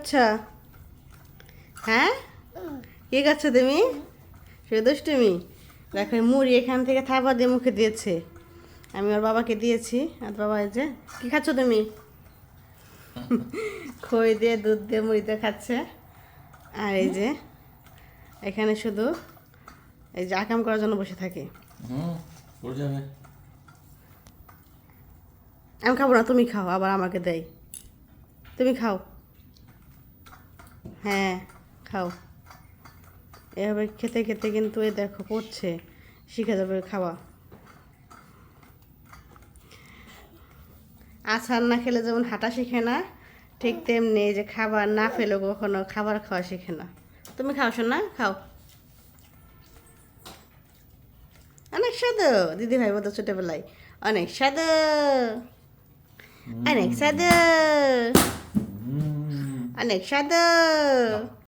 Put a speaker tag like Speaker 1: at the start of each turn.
Speaker 1: করছো? হ্যাঁ, কি করছো তুমি? শুধু দুষ্টুমি। দেখো মুড়ি এখান থেকে থাবা দিয়ে মুখে দিয়েছে, আমি ওর বাবাকে দিয়েছি। আর বাবা এই যে কি খাচ্ছ তুমি? খই দিয়ে দুধ দিয়ে মুড়ি দিয়ে খাচ্ছে। আর এই যে এখানে শুধু এই যে আকাম করার জন্য বসে থাকে।
Speaker 2: পড়ে যাবে।
Speaker 1: আমি খাবো না, তুমি খাও, আবার আমাকে দেয়। তুমি খাও, হ্যাঁ খাও। এভাবে খেতে খেতে কিন্তু এই দেখো পড়ছে, শিখে যাবে খাওয়া। আচার না খেলে যেমন হাঁটা শিখে না, ঠিক তেমনি এই যে খাবার না ফেলে কখনো খাবার খাওয়া শিখে না। তুমি খাও শোনা, খাও। অনেক স্বাদু, দিদি ভাই বলতো ছোটবেলায়, অনেক স্বাদু, অনেক স্বাদু, অনেক স্বাদু।